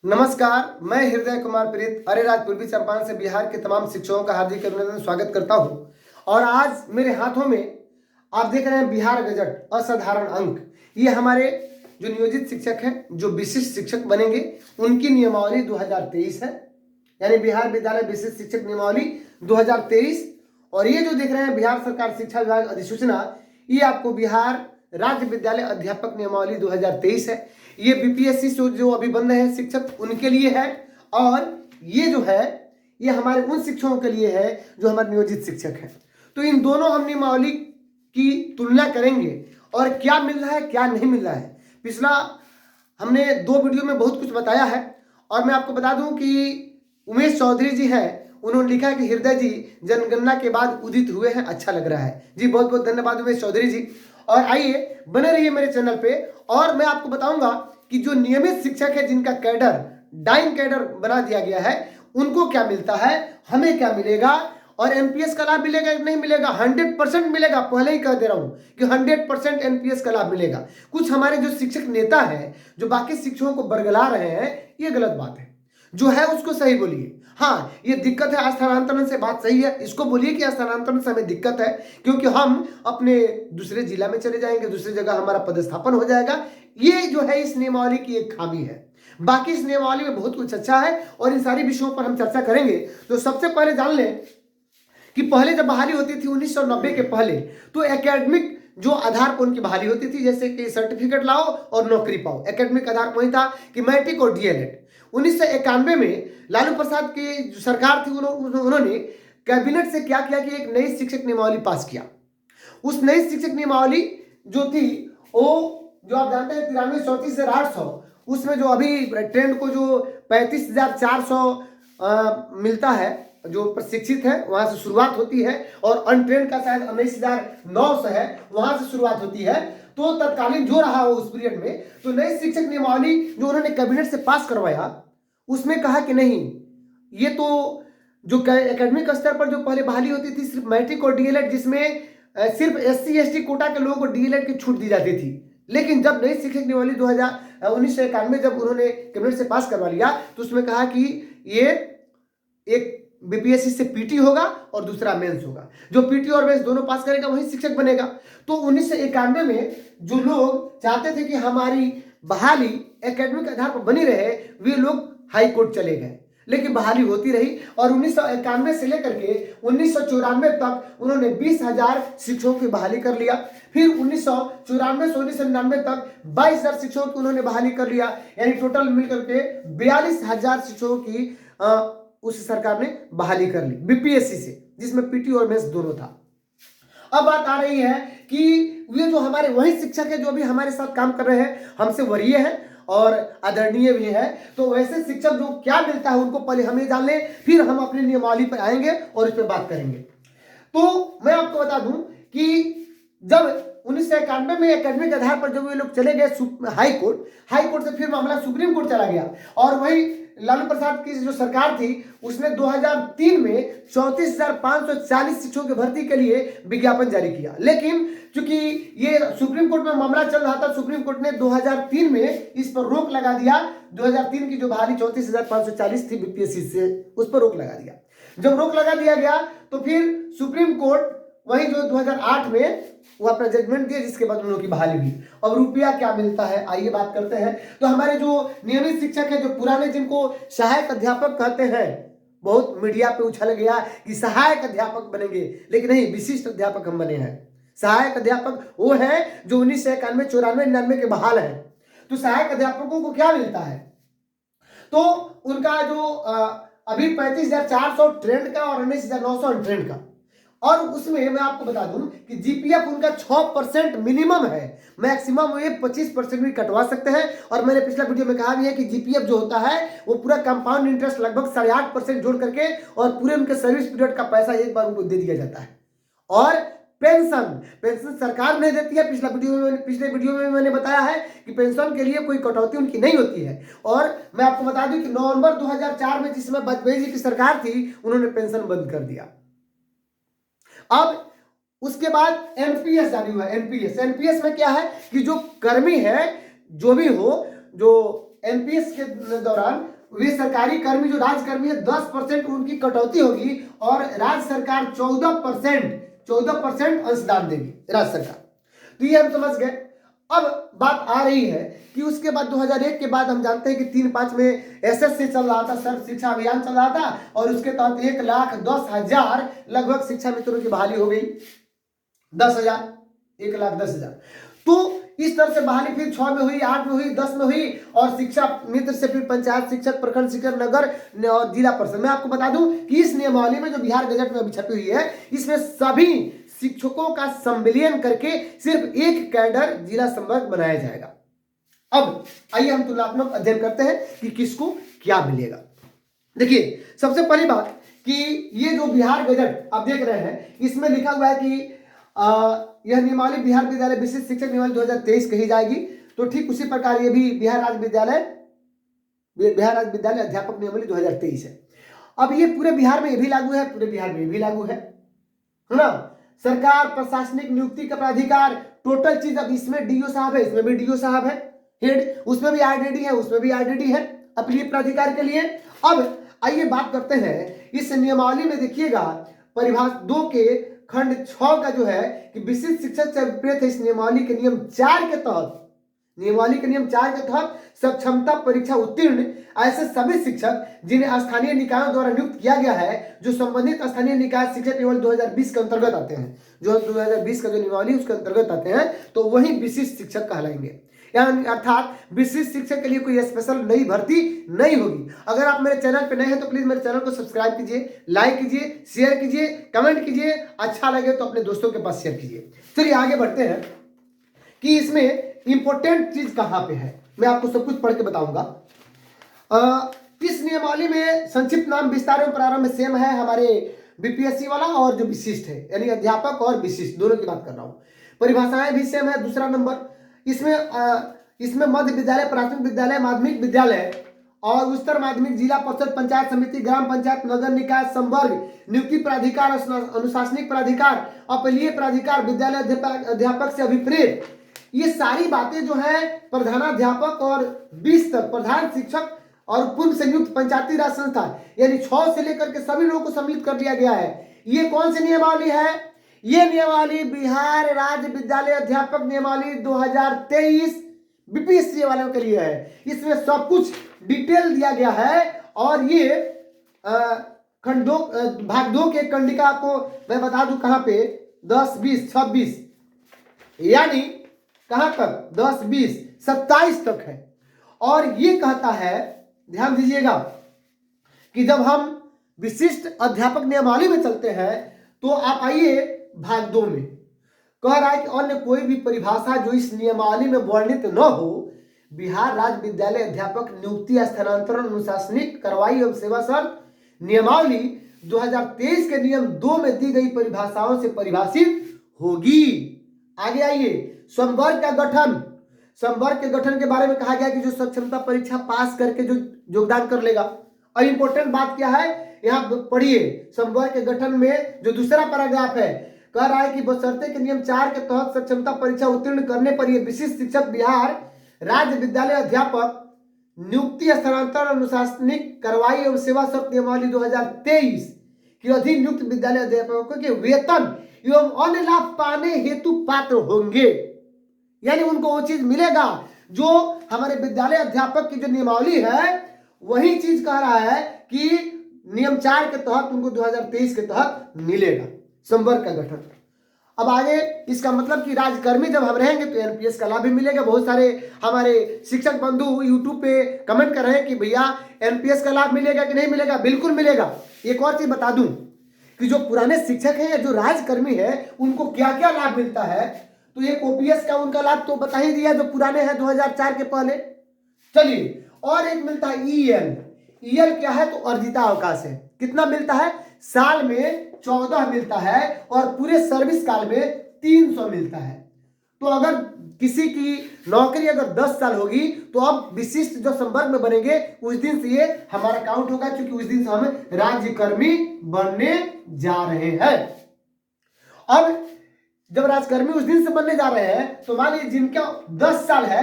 नमस्कार, मैं हृदय कुमार प्रीत अरेराज पूर्वी चंपारण से बिहार के तमाम शिक्षकों का हार्दिक अभिनंदन स्वागत करता हूं। और आज मेरे हाथों में आप देख रहे हैं बिहार गजट असाधारण अंक। ये हमारे जो नियोजित शिक्षक हैं, जो विशिष्ट शिक्षक बनेंगे, उनकी नियमावली 2023 है, यानी बिहार विद्यालय विशिष्ट शिक्षक नियमावली 2023। और ये जो देख रहे हैं बिहार सरकार शिक्षा विभाग अधिसूचना, ये आपको बिहार राज्य विद्यालय अध्यापक नियमावली 2023 है। ये बीपीएससी से जो अभी बन रहे हैं शिक्षक, उनके लिए है। और ये जो है, ये हमारे उन शिक्षकों के लिए है जो हमारे नियोजित शिक्षक हैं। तो इन दोनों हम नियमावली की तुलना करेंगे और क्या मिल रहा है क्या नहीं मिल रहा है। पिछला हमने 2 वीडियो में बहुत कुछ बताया है। और मैं आपको बता दूं कि उमेश चौधरी जी हैं, उन्होंने लिखा है कि हृदय जी जनगणना के बाद उदित हुए हैं, अच्छा लग रहा है। जी बहुत बहुत धन्यवाद उमेश चौधरी जी। और आइए बने रहिए मेरे चैनल पे। और मैं आपको बताऊंगा कि जो नियमित शिक्षक है, जिनका कैडर डाइन कैडर बना दिया गया है, उनको क्या मिलता है, हमें क्या मिलेगा, और एनपीएस का लाभ मिलेगा कि नहीं मिलेगा। 100% मिलेगा, पहले ही कह दे रहा हूं कि 100% एनपीएस का लाभ मिलेगा। कुछ हमारे जो शिक्षक नेता हैं, जो बाकी शिक्षकों को बरगला रहे हैं, ये गलत बात है। जो है उसको सही बोलिए। हाँ, ये दिक्कत है स्थानांतरण से, बात सही है, इसको बोलिए कि स्थानांतरण से हमें दिक्कत है, क्योंकि हम अपने दूसरे जिला में चले जाएंगे, दूसरी जगह हमारा पदस्थापन हो जाएगा। ये जो है इस नियमावली की एक खामी है। बाकी इस नियमावली में बहुत कुछ अच्छा है और इन सारी विषयों पर हम चर्चा करेंगे। तो सबसे पहले जान लें कि पहले जब बहाली होती थी 1990 के पहले, तो एकेडमिक जो आधार पर उनकी बहाली होती थी, जैसे कि सर्टिफिकेट लाओ और नौकरी पाओ। एकेडमिक आधार वही था कि मैट्रिक और डीएलएड। 1991 में लालू प्रसाद की जो सरकार थी, उन्होंने कैबिनेट से क्या किया कि एक नई शिक्षक नियमावली पास किया। उस नई शिक्षक नियमावली जो थी, वो जो आप जानते हैं 9334 से 800, उसमें जो अभी ट्रेंड को जो 35,400 मिलता है, जो प्रशिक्षित है वहां से शुरुआत होती है, और अनट्रेंड का शायद 19,900 है, वहां से शुरुआत होती है। तो तत्कालीन जो रहा हो उस पीरियड में, तो नई शिक्षक नियमावली जो उन्होंने कैबिनेट से पास करवाया, उसमें कहा कि नहीं, ये तो जो एकेडमिक स्तर पर जो पहले बहाली होती थी सिर्फ मैट्रिक और डीएलएड, जिसमें सिर्फ एससी एसटी कोटा के लोगों को डीएलएड की छूट दी जाती थी। लेकिन जब नई शिक्षक नियमावली 1991 जब उन्होंने कैबिनेट से पास करवा लिया, तो उसमें कहा कि ये एक बीपीएससी से पीटी होगा और दूसरा मेंस होगा। जो पीटी और मेंस दोनों पास करेगा वही शिक्षक बनेगा। तो 1991 में जो लोग चाहते थे कि हमारी बहाली एकेडमिक आधार पर बनी रहे, वे लोग हाई कोर्ट चले गए, लेकिन बहाली होती रही। और 1991 से लेकर के 1994 तक उन्होंने 20,000 शिक्षकों की बहाली कर लिया। फिर 1994 से 1999 तक 22,000 शिक्षकों की उन्होंने बहाली कर लिया, यानी टोटल मिलकर के 42,000 शिक्षकों की उस सरकार ने बहाली कर ली बीपीएससी से, जिसमें पीटी और मेंस दोनों था। अब बात आ रही है कि वे जो हमारे वही शिक्षक है जो अभी हमारे साथ काम कर रहे हैं, हमसे वरीय है और आदरणीय भी है, तो वैसे शिक्षक जो क्या मिलता है उनको पहले हम ये जान लें, फिर हम अपनी नियमावली पर आएंगे और इस पर बात करेंगे। तो मैं आपको बता दूं कि जब 1991 में एकेडमिक आधार पर जब वे लोग चले गए हाई कोर्ट से फिर मामला सुप्रीम कोर्ट चला गया, और वही लालू प्रसाद की जो सरकार थी, उसने 2003 में 34,540 शिक्षकों की भर्ती के लिए विज्ञापन जारी किया। लेकिन चूंकि ये सुप्रीम कोर्ट में मामला चल रहा था, सुप्रीम कोर्ट ने 2003 में इस पर रोक लगा दिया। 2003 की जो बहाली 34,540 थी बीपीएससी से, उस पर रोक लगा दिया। जब रोक लगा दिया गया, तो फिर सुप्रीम कोर्ट वही जो 2008 में वो अपना जजमेंट दिया, जिसके बाद उन लोगों की बहाली हुई। अब रुपया क्या मिलता है, आइए बात करते हैं। तो हमारे जो नियमित शिक्षक है, जो पुराने, जिनको सहायक अध्यापक कहते हैं, बहुत मीडिया पे उछल गया कि सहायक अध्यापक बनेंगे, लेकिन नहीं, विशिष्ट अध्यापक हम बने हैं। सहायक अध्यापक वो है जो 1991, 94, 99 के बहाल है। तो सहायक अध्यापकों को क्या मिलता है, तो उनका जो अभी 35,400 ट्रेंड का और 19,900 अनट्रेंड का। और उसमें मैं आपको बता दूं कि जीपीएफ उनका 6% मिनिमम है, मैक्सिमम ये 25% भी कटवा सकते हैं। और मैंने पिछला वीडियो में कहा भी है कि जीपीएफ जो होता है वो पूरा कंपाउंड इंटरेस्ट लगभग 8.5% जोड़ करके और पूरे उनके सर्विस पीरियड का पैसा एक बार उनको दे दिया जाता है। और पेंशन सरकार नहीं देती है। पिछले वीडियो में मैंने बताया है कि पेंशन के लिए कोई कटौती उनकी नहीं होती है। और मैं आपको बता दूं कि नवंबर 2004 में, जिसमें वाजपेयी जी की सरकार थी, उन्होंने पेंशन बंद कर दिया। अब उसके बाद एनपीएस जारी हुआ। एनपीएस में क्या है कि जो कर्मी है, जो भी हो, जो एनपीएस के दौरान वे सरकारी कर्मी जो राज्यकर्मी है 10% उनकी कटौती होगी और राज्य सरकार 14% अंशदान देगी राज्य सरकार। तो ये हम समझ गए। अब बात आ रही है कि उसके बाद 2001 के बाद हम जानते हैं कि 3-5 में SSC चल रहा था, सर्व शिक्षा अभियान चल रहा था और उसके तहत 1,10,000 लगभग शिक्षा मित्रों की बहाली हो गई। 10,000, 1,10,000। तो इस तरह से बहाली फिर 6 में हुई, 8 में हुई, 10 में हुई और शिक्षा मित्र से फिर पंचायत शिक्षक, प्रखंड शिक्षक, नगर और जिला परिषद। मैं आपको बता दूं कि इस नियमावली में जो बिहार गजट में अभी छपी हुई है, इसमें सभी शिक्षकों का संविलियन करके सिर्फ एक कैडर जिला संवर्ग बनाया जाएगा। अब आइए हम तुलनात्मक अध्ययन करते हैं कि किसको क्या मिलेगा। देखिए, सबसे पहली बात कि ये जो बिहार गजट आप देख रहे हैं, इसमें लिखा हुआ है कि यह नियमावली बिहार विद्यालय विशिष्ट शिक्षक नियमावली 2023 कही जाएगी। तो ठीक उसी प्रकार ये भी बिहार राज्य विद्यालय अध्यापक नियमावली 2023 है। अब ये पूरे बिहार में ये भी लागू है, पूरे बिहार में ये भी लागू है ना। सरकार प्रशासनिक नियुक्ति का प्राधिकार, टोटल चीज। अब इसमें डीओ साहब है, इसमें भी डीओ साहब है हेड, उसमें भी आरडीडी है, उसमें भी आरडीडी है अपीलीय प्राधिकार के लिए। अब आइए बात करते हैं इस नियमावली में। देखिएगा परिभाषा 2 के खंड 6 का जो है कि विशिष्ट शिक्षक से विपरीत है इस नियमावली के नियम 4 के तहत, सक्षमता परीक्षा उत्तीर्ण ऐसे सभी शिक्षक जिन्हें स्थानीय निकायों द्वारा नियुक्त किया गया है, जो संबंधित स्थानीय निकाय शिक्षक नियमावली 2020 के अंतर्गत आते हैं, जो 2020 का जो नियमावली उसके अंतर्गत आते हैं, तो वही विशिष्ट शिक्षक कहलाएंगे। यानी अर्थात विशिष्ट शिक्षक के लिए कोई स्पेशल नई भर्ती नहीं होगी। अगर आप मेरे चैनल पे नए हैं तो प्लीज मेरे चैनल को सब्सक्राइब कीजिए, लाइक कीजिए, शेयर कीजिए, कमेंट कीजिए, अच्छा लगे तो अपने दोस्तों के पास शेयर कीजिए। चलिए आगे बढ़ते हैं कि इसमें इंपॉर्टेंट चीज कहां पे है, मैं आपको सब कुछ पढ़ के बताऊंगा। इस नियमावली में संक्षिप्त नाम विस्तार एवं प्रारंभ सेम है हमारे बीपीएससी वाला और जो विशिष्ट है, यानी अध्यापक और विशिष्ट दोनों की बात कर रहा हूं। परिभाषाएं भी सेम है। दूसरा नंबर, इसमें मध्य विद्यालय, प्राथमिक विद्यालय, माध्यमिक विद्यालय और उच्चतर माध्यमिक, जिला परिषद, पंचायत समिति, ग्राम पंचायत, नगर निकाय, संवर्ग, नियुक्ति प्राधिकार, अनुशासनिक प्राधिकार, अपीलीय प्राधिकार, विद्यालय अध्यापक से अभिप्रेत, ये सारी बातें जो है प्रधानाध्यापक और 20 तक प्रधान शिक्षक और पूर्व संयुक्त पंचायती राज संस्था, यानी 6 से लेकर के सभी लोगों को सम्मिलित कर दिया गया है। ये कौन सी नियमावली है? ये नियमावली बिहार राज्य विद्यालय अध्यापक नियमावली 2023 बीपीएससी वालों के लिए है। इसमें सब कुछ डिटेल दिया गया है और ये खंड 2 भाग 2 के कंडिका को मैं बता दूं कहां पे 10, 20, 26, यानी कहां तक 10, 20, 27 तक है। और ये कहता है, ध्यान दीजिएगा, कि जब हम विशिष्ट अध्यापक नियमावली में चलते हैं तो आप आइए भाग 2 में कह रहा है कि अन्य कोई भी परिभाषा जो इस नियमावली में वर्णित न हो, बिहार राज्य विद्यालय अध्यापक नियुक्ति, स्थानांतरण, अनुशासनिक कार्रवाई एवं सेवा शर्त नियमावली 2023 के नियम 2 में दी गई परिभाषाओं से परिभाषित होगी। आगे आइए, संवर्ग का गठन। संवर्ग के गठन के बारे में कहा गया कि जो सक्षमता परीक्षा पास करके जो योगदान कर लेगा। और इंपॉर्टेंट बात क्या है, यहां पढ़िए, संवर्ग के गठन में जो दूसरा पैराग्राफ है कह रहा है कि बशर्ते के नियम 4 के तहत सक्षमता परीक्षा उत्तीर्ण करने पर यह विशिष्ट शिक्षक बिहार राज्य विद्यालय अध्यापक नियुक्ति, स्थानांतरण, अनुशासनिक कार्रवाई एवं सेवा शर्त नियमावली 2023 के अधीन नियुक्त विद्यालय अध्यापकों के वेतन एवं अन्य लाभ पाने हेतु पात्र होंगे। यानी उनको वो चीज मिलेगा जो हमारे विद्यालय अध्यापक की जो नियमावली है, वही चीज कह रहा है कि नियम 4 के तहत उनको 2023 के तहत मिलेगा संवर्ग का गठन। अब आगे इसका मतलब कि राज्यकर्मी जब हम रहेंगे तो एनपीएस का लाभ भी मिलेगा। बहुत सारे हमारे शिक्षक बंधु यूट्यूब पे कमेंट कर रहे हैं कि भैया एनपीएस का लाभ मिलेगा कि नहीं मिलेगा। बिल्कुल मिलेगा। एक और चीज बता दूं कि जो पुराने शिक्षक हैं या जो राज्यकर्मी है उनको क्या क्या लाभ मिलता है, तो एक ओपीएस का उनका लाभ तो बता ही दिया, जो पुराने हैं 2004 के पहले। चलिए, और एक मिलता है ईएल। ईएल क्या है, तो अर्जिता अवकाश है। कितना मिलता है? साल में 14 मिलता है और पूरे सर्विस काल में 300 मिलता है। तो अगर किसी की नौकरी अगर 10 साल होगी तो अब विशिष्ट जो संवर्ग में बनेंगे उस दिन से ये हमारा काउंट होगा, क्योंकि उस दिन से हम राज्यकर्मी बनने जा रहे हैं। अब जब राज्यकर्मी उस दिन से बनने जा रहे हैं तो मान लीजिए जिनका 10 साल है